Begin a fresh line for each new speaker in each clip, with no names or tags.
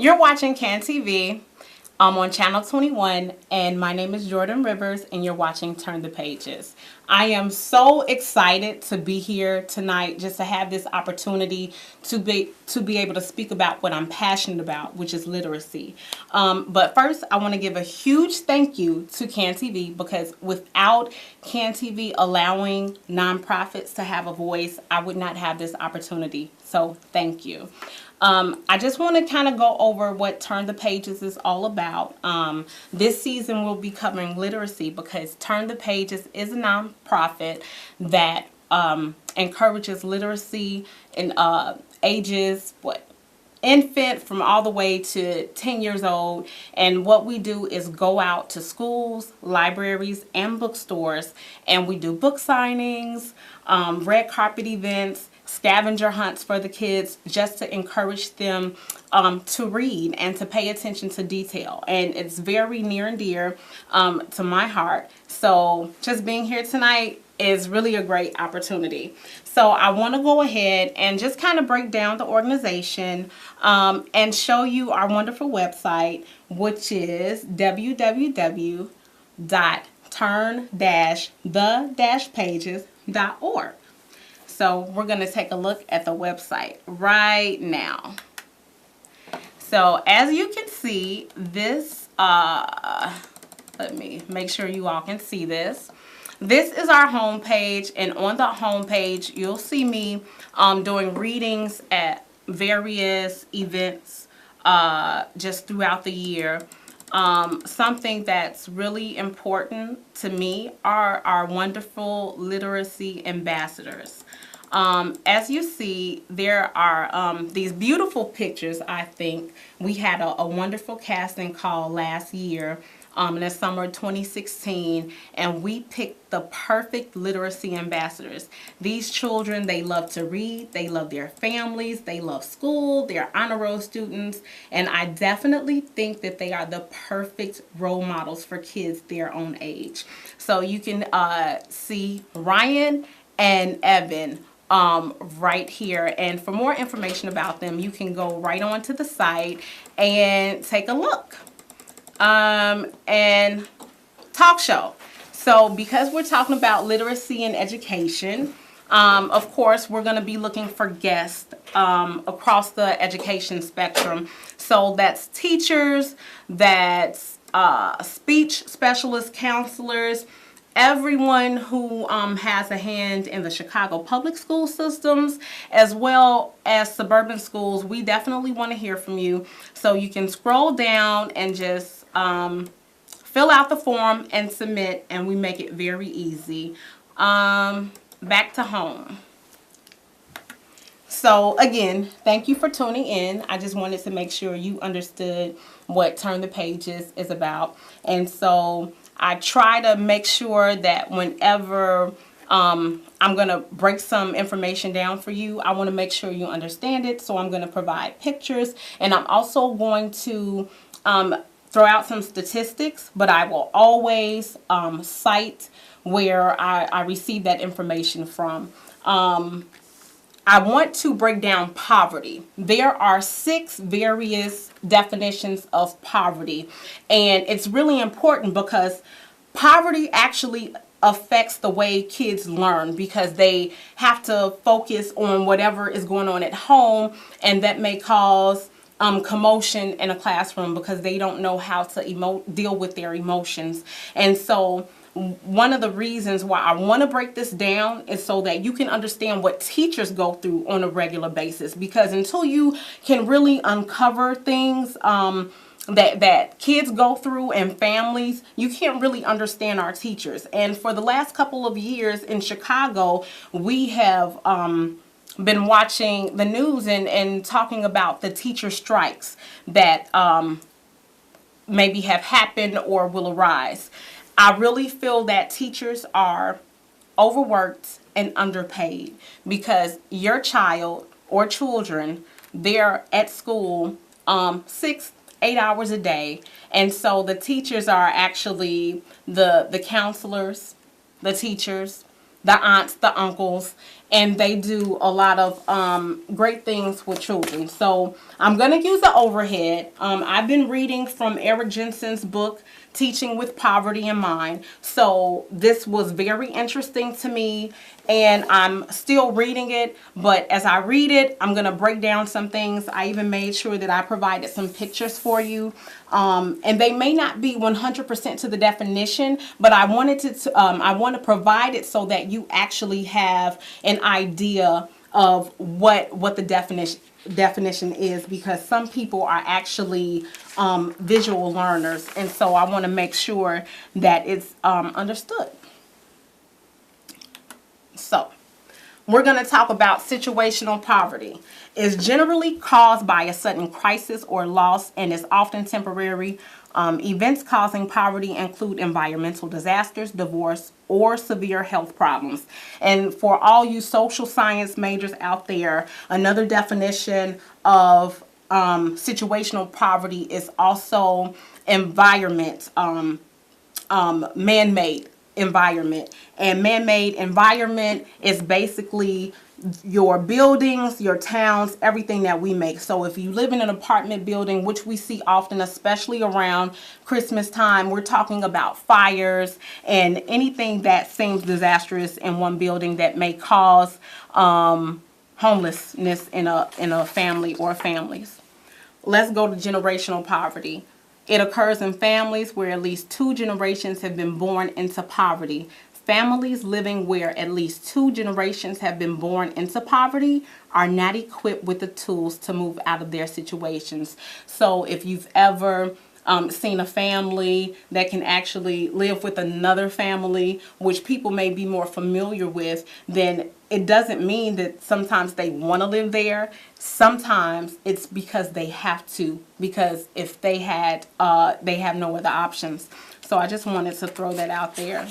You're watching Can TV. I'm on Channel 21, and my name is Jordan Rivers, and you're watching Turn the Pages. I am so excited to be here tonight, just to have this opportunity to be able to speak about what I'm passionate about, which is literacy. But first, I want to give a huge thank you to Can TV, because without Can TV allowing nonprofits to have a voice, I would not have this opportunity. So thank you. I just want to kind of go over what Turn the Pages is all about. This season we'll be covering literacy, because Turn the Pages is a nonprofit that encourages literacy in ages, infant from all the way to 10 years old. And what we do is go out to schools, libraries, and bookstores, and we do book signings, red carpet events, scavenger hunts for the kids, just to encourage them to read and to pay attention to detail. And it's very near and dear to my heart. So just being here tonight is really a great opportunity. So I want to go ahead and just kind of break down the organization and show you our wonderful website, which is www.turn-the-pages.org. So we're going to take a look at the website right now. So as you can see, this, let me make sure you all can see this. This is our homepage, and on the homepage, you'll see me doing readings at various events just throughout the year. Something that's really important to me are our wonderful literacy ambassadors. As you see, there are these beautiful pictures. I think we had a wonderful casting call last year in the summer of 2016, and we picked the perfect literacy ambassadors. These children, they love to read, they love their families, they love school, they're honor roll students, and I definitely think that they are the perfect role models for kids their own age. So you can see Ryan and Evan right here, and for more information about them, you can go right onto the site and take a look. And talk show. So because we're talking about literacy and education, of course, we're going to be looking for guests across the education spectrum. So that's teachers, that's speech specialists, counselors, everyone who has a hand in the Chicago public school systems, as well as suburban schools. We definitely want to hear from you. So you can scroll down and just fill out the form and submit, and we make it very easy. Back to home. So again, thank you for tuning in. I just wanted to make sure you understood what Turn the Pages is about. And so I try to make sure that whenever I'm going to break some information down for you, I want to make sure you understand it. So I'm going to provide pictures, and I'm also going to throw out some statistics, but I will always cite where I receive that information from. I want to break down poverty. There are 6 various definitions of poverty, and it's really important because poverty actually affects the way kids learn, because they have to focus on whatever is going on at home, and that may cause commotion in a classroom because they don't know how to deal with their emotions. And so one of the reasons why I want to break this down is so that you can understand what teachers go through on a regular basis, because until you can really uncover things that kids go through and families, you can't really understand our teachers. And for the last couple of years in Chicago, we have been watching the news and talking about the teacher strikes that maybe have happened or will arise. I really feel that teachers are overworked and underpaid, because your child or children, they're at school 6-8 hours a day, and so the teachers are actually the counselors, the teachers, the aunts, the uncles, and they do a lot of great things with children. So I'm going to use the overhead. I've been reading from Eric Jensen's book, Teaching with Poverty in Mind. So this was very interesting to me, and I'm still reading it. But as I read it, I'm going to break down some things. I even made sure that I provided some pictures for you. And they may not be 100% to the definition, but I wanted I want to provide it so that you actually have an idea of what the definition is, because some people are actually visual learners, and so I want to make sure that it's understood. So we're going to talk about situational poverty. It's generally caused by a sudden crisis or loss and is often temporary. Events causing poverty include environmental disasters, divorce, or severe health problems. And for all you social science majors out there, another definition of situational poverty is also environment, man-made environment. And man-made environment is basically your buildings, your towns, everything that we make. So if you live in an apartment building, which we see often, especially around Christmas time, we're talking about fires and anything that seems disastrous in one building that may cause homelessness in a family or families. Let's go to generational poverty. It occurs in families where at least 2 generations have been born into poverty. Families living where at least 2 generations have been born into poverty are not equipped with the tools to move out of their situations. So if you've ever seen a family that can actually live with another family, which people may be more familiar with, then it doesn't mean that sometimes they want to live there. Sometimes it's because they have to, because if they have no other options. So I just wanted to throw that out there.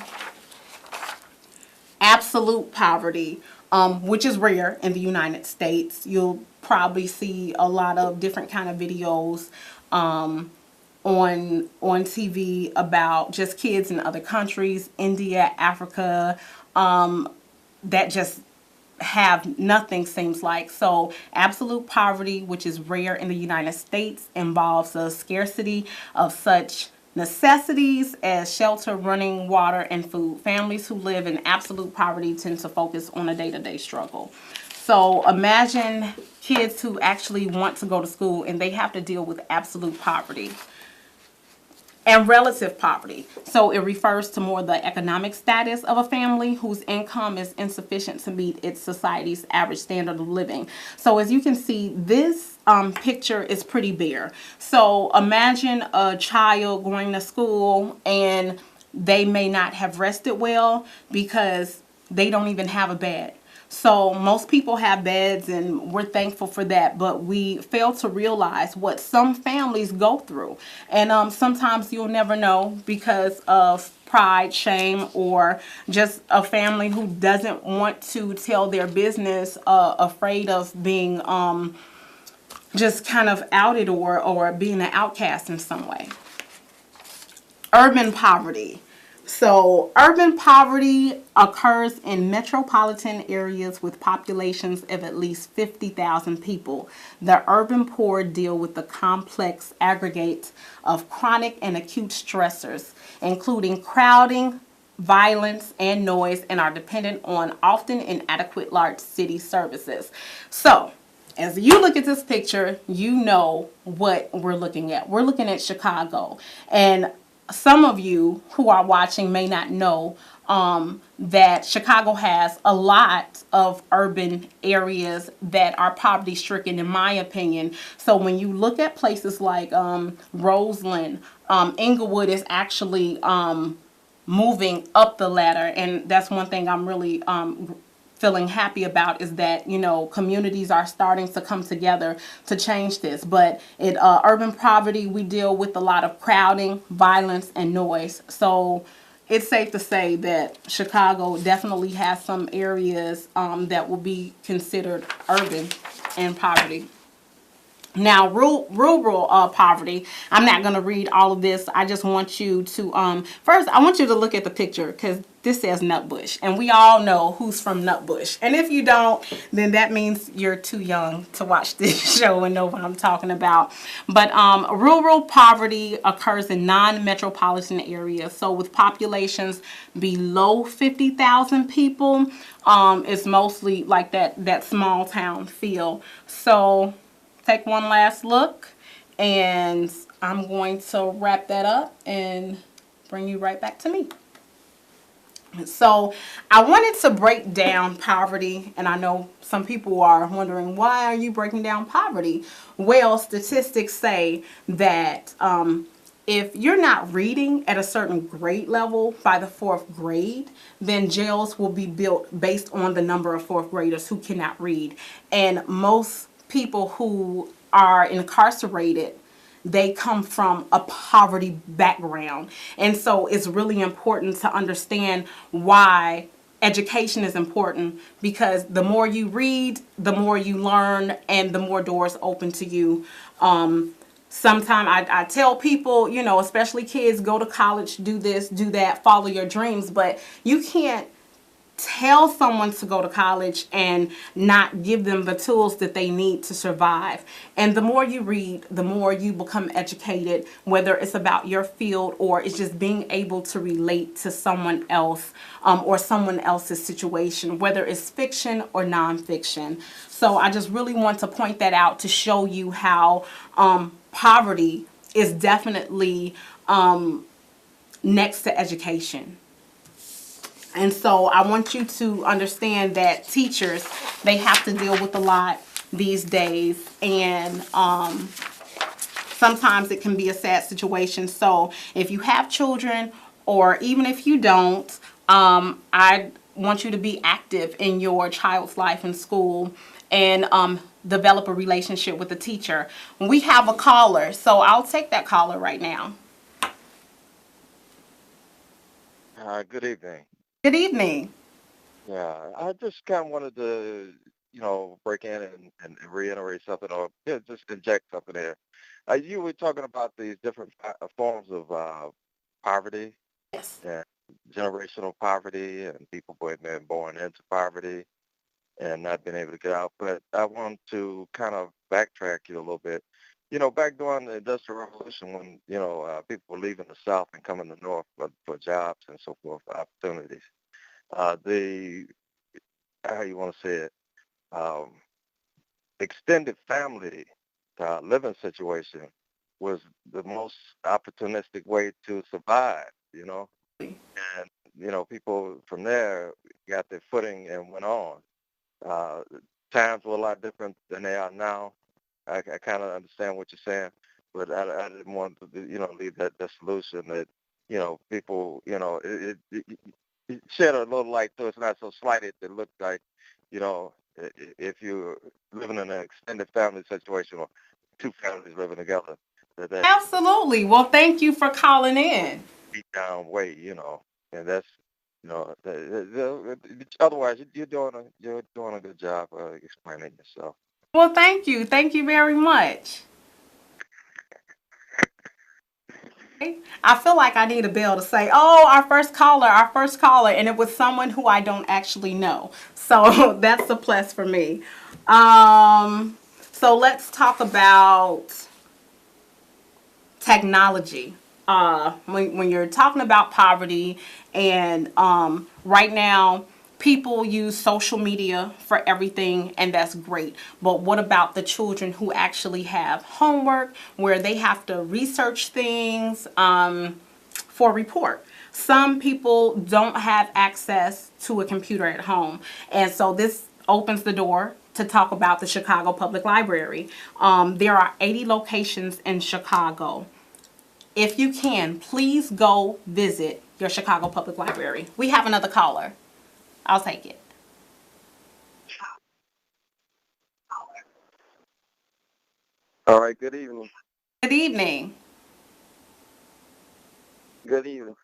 Absolute poverty, which is rare in the United States. You'll probably see a lot of different kind of videos on TV about just kids in other countries, India, Africa, that just have nothing, seems like. So absolute poverty, which is rare in the United States, involves a scarcity of such necessities as shelter, running water, and food. Families who live in absolute poverty tend to focus on a day-to-day struggle. So imagine kids who actually want to go to school and they have to deal with absolute poverty. And relative poverty. So it refers to more the economic status of a family whose income is insufficient to meet its society's average standard of living. So as you can see, this picture is pretty bare. So imagine a child going to school and they may not have rested well because they don't even have a bed. So most people have beds, and we're thankful for that, but we fail to realize what some families go through. And sometimes you'll never know because of pride, shame, or just a family who doesn't want to tell their business, afraid of being just kind of outed or being an outcast in some way. Urban poverty. So urban poverty occurs in metropolitan areas with populations of at least 50,000 people. The urban poor deal with the complex aggregate of chronic and acute stressors, including crowding, violence, and noise, and are dependent on often inadequate large city services. So as you look at this picture, you know what we're looking at. We're looking at Chicago. And some of you who are watching may not know that Chicago has a lot of urban areas that are poverty stricken, in my opinion. So when you look at places like Roseland, Inglewood is actually moving up the ladder. And that's one thing I'm really feeling happy about, is that, you know, communities are starting to come together to change this. But in urban poverty, we deal with a lot of crowding, violence, and noise. So it's safe to say that Chicago definitely has some areas that will be considered urban and poverty. Now, rural poverty, I'm not going to read all of this. I just want you to, first, I want you to look at the picture because this says Nutbush. And we all know who's from Nutbush. And if you don't, then that means you're too young to watch this show and know what I'm talking about. But rural poverty occurs in non-metropolitan areas. So with populations below 50,000 people, it's mostly like that small town feel. So take one last look, and I'm going to wrap that up and bring you right back to me. So I wanted to break down poverty, and I know some people are wondering, why are you breaking down poverty? Well, statistics say that if you're not reading at a certain grade level by the fourth grade, then jails will be built based on the number of fourth graders who cannot read. And most people who are incarcerated, they come from a poverty background. And so it's really important to understand why education is important, because the more you read, the more you learn, and the more doors open to you. Sometimes I tell people, especially kids, go to college, do this, do that, follow your dreams, but you can't tell someone to go to college and not give them the tools that they need to survive. And the more you read, the more you become educated, whether it's about your field or it's just being able to relate to someone else, or someone else's situation, whether it's fiction or nonfiction. So I just really want to point that out to show you how poverty is definitely next to education. And so I want you to understand that teachers, they have to deal with a lot these days. And sometimes it can be a sad situation. So if you have children, or even if you don't, I want you to be active in your child's life in school, and develop a relationship with the teacher. We have a caller, so I'll take that caller right now.
Good evening.
Good evening.
Yeah, I just kind of wanted to, break in and reiterate something, or just inject something there. You were talking about these different forms of poverty
Yes.
and generational poverty and people being born into poverty and not being able to get out. But I want to kind of backtrack you a little bit. Back during the Industrial Revolution when, people were leaving the South and coming to the North for jobs and so forth, opportunities. The how you want to say it, um, extended family living situation was the most opportunistic way to survive, and people from there got their footing and went on. Uh, Times were a lot different than they are now. I kind of understand what you're saying, but I didn't want to, leave that solution that, people, it shed a little light so it's not so slighted. It looked like, if you're living in an extended family situation or two families living together, that
Absolutely. Well, thank you for calling in.
beat down way, and that's, otherwise you're doing a good job explaining yourself.
Well, thank you. Thank you very much. I feel like I need a bell to say, oh, our first caller, and it was someone who I don't actually know. So that's a plus for me. Um, so let's talk about technology. When you're talking about poverty, and right now people use social media for everything, and that's great. But what about the children who actually have homework where they have to research things for a report? Some people don't have access to a computer at home, and so this opens the door to talk about the Chicago Public Library. There are 80 locations in Chicago. If you can, please go visit your Chicago Public Library. We have another caller. I'll take it.
All right, good evening.
Good evening.
Good evening.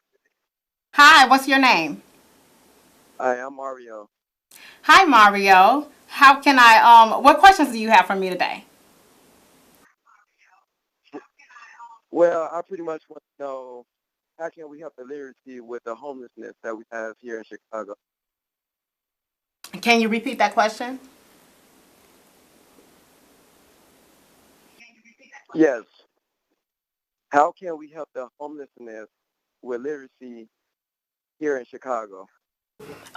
Hi, what's your name?
Hi, I'm Mario.
Hi, Mario. How can what questions do you have for me today?
Well, I pretty much want to know how can we help the literacy with the homelessness that we have here in Chicago?
Can you repeat that question?
Yes. How can we help the homelessness with literacy here in Chicago?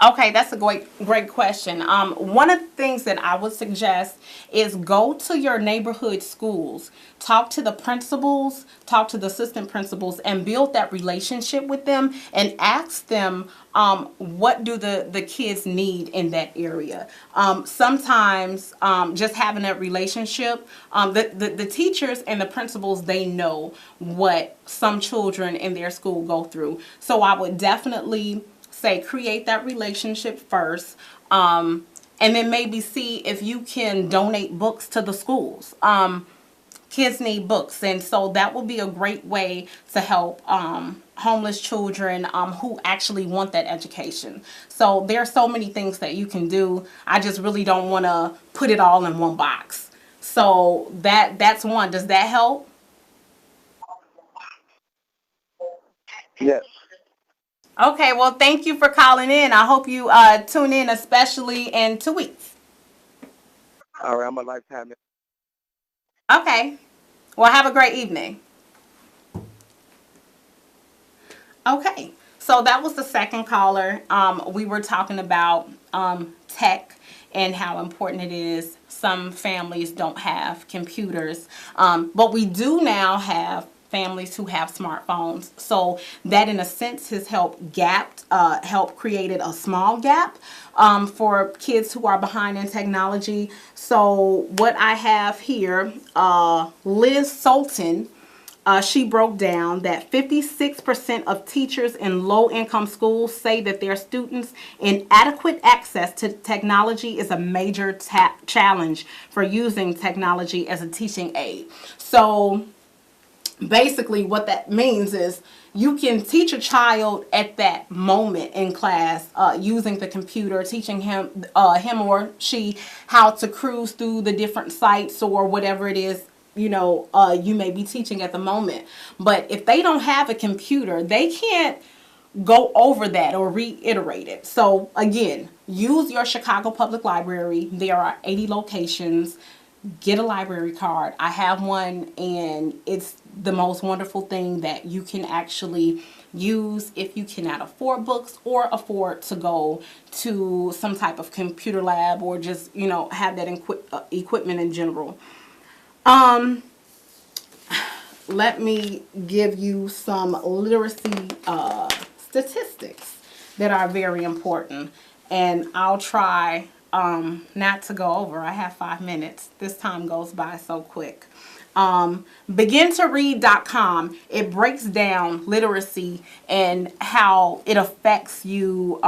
Okay, that's a great question. One of the things that I would suggest is go to your neighborhood schools, talk to the principals, talk to the assistant principals, and build that relationship with them and ask them what do the kids need in that area. Sometimes just having that relationship, the teachers and the principals, they know what some children in their school go through. So I would definitely say create that relationship first, and then maybe see if you can donate books to the schools. Kids need books, and so that will be a great way to help homeless children who actually want that education. So there are so many things that you can do. I just really don't want to put it all in one box. So that's one. Does that help?
Yes.
Okay, well, thank you for calling in. I hope you tune in, especially in 2 weeks.
All right, I'm a lifetime.
Okay. Well, have a great evening. Okay. So that was the second caller. We were talking about tech and how important it is. Some families don't have computers, but we do now have families who have smartphones. So that, in a sense, has helped created a small gap for kids who are behind in technology. So what I have here, Liz Sultan. She broke down that 56% of teachers in low-income schools say that their students' inadequate access to technology is a major challenge for using technology as a teaching aid. So basically what that means is you can teach a child at that moment in class using the computer, teaching him or she how to cruise through the different sites or whatever it is you may be teaching at the moment. But if they don't have a computer, they can't go over that or reiterate it. So again, use your Chicago Public Library. There are 80 locations. Get a library card. I have one, and it's the most wonderful thing that you can actually use if you cannot afford books or afford to go to some type of computer lab or just have that equipment in general. Let me give you some literacy statistics that are very important, and I'll try not to go over. I have 5 minutes. This time goes by so quick. BeginToRead.com, it breaks down literacy and how it affects you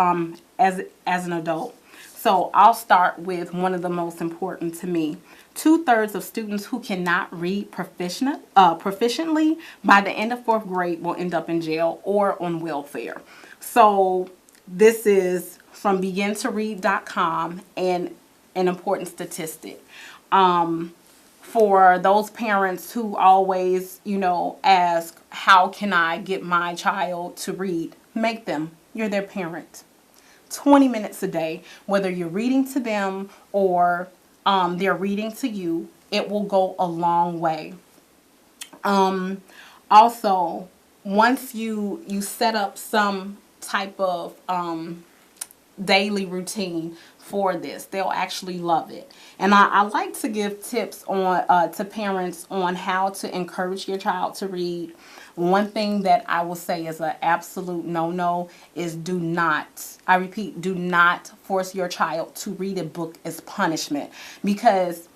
as an adult. So I'll start with one of the most important to me. 2/3 of students who cannot read proficiently by the end of fourth grade will end up in jail or on welfare. So this is from BeginToRead.com, and an important statistic. For those parents who always, ask, how can I get my child to read? Make them. You're their parent. 20 minutes a day, whether you're reading to them or they're reading to you, it will go a long way. Also, once you set up some type of daily routine for this, they'll actually love it. And I like to give tips on to parents on how to encourage your child to read. One thing that I will say is an absolute no-no is do not, I repeat, do not force your child to read a book as punishment, because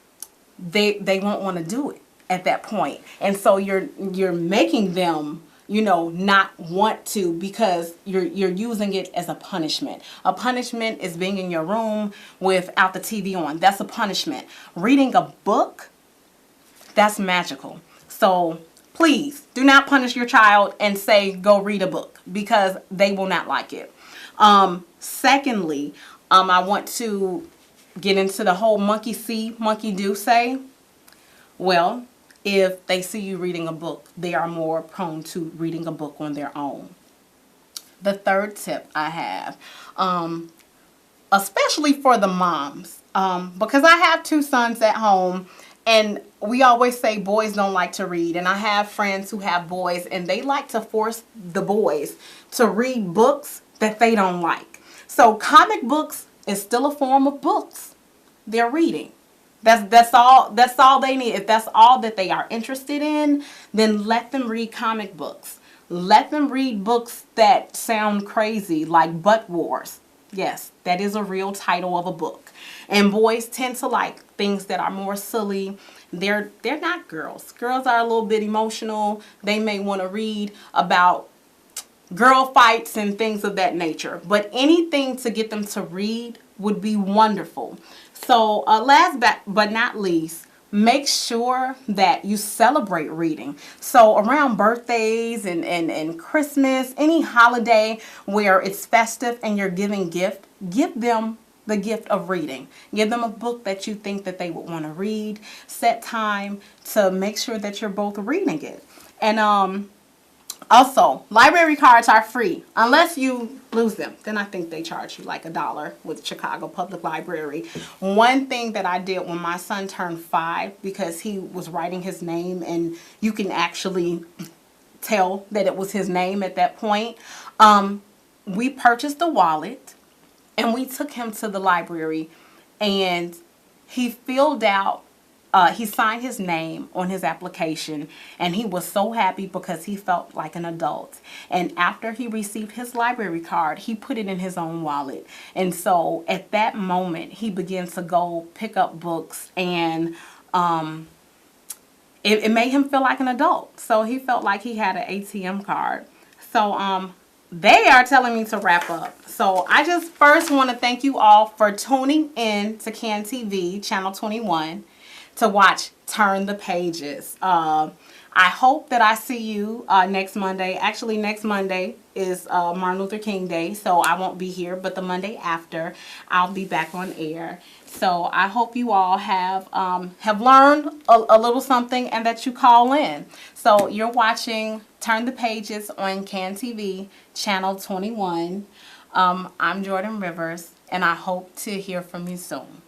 they won't want to do it at that point. And so you're making them not want to, because you're using it as a punishment. A punishment is being in your room without the TV on. That's a punishment. Reading a book, that's magical. So please do not punish your child and say go read a book, because they will not like it. Secondly, I want to get into the whole monkey see, monkey do say. Well, if they see you reading a book, they are more prone to reading a book on their own. The third tip I have, especially for the moms, because I have 2 sons at home, and we always say boys don't like to read. And I have friends who have boys, and they like to force the boys to read books that they don't like. So comic books is still a form of books they're reading. That's all they need. If that's all that they are interested in, then let them read comic books. Let them read books that sound crazy, like Butt Wars. Yes, that is a real title of a book. And boys tend to like things that are more silly. They're not girls. Girls are a little bit emotional. They may want to read about girl fights and things of that nature. But anything to get them to read would be wonderful. So last but not least, make sure that you celebrate reading. So around birthdays and Christmas, any holiday where it's festive and you're giving gift, give them the gift of reading. Give them a book that you think that they would want to read. Set time to make sure that you're both reading it. And also, library cards are free unless you lose them. Then I think they charge you like $1 with Chicago Public Library. One thing that I did when my son turned 5, because he was writing his name and you can actually tell that it was his name at that point, we purchased a wallet and we took him to the library, and he filled out he signed his name on his application, and he was so happy because he felt like an adult. And after he received his library card, he put it in his own wallet. And so at that moment, he began to go pick up books, and it made him feel like an adult. So he felt like he had an ATM card. So they are telling me to wrap up. So I just first want to thank you all for tuning in to CAN TV, Channel 21. To watch Turn the Pages. I hope that I see you next Monday. Actually, next Monday is Martin Luther King Day, so I won't be here. But the Monday after, I'll be back on air. So I hope you all have learned a little something, and that you call in. So you're watching Turn the Pages on CAN TV, Channel 21. I'm Jordan Rivers, and I hope to hear from you soon.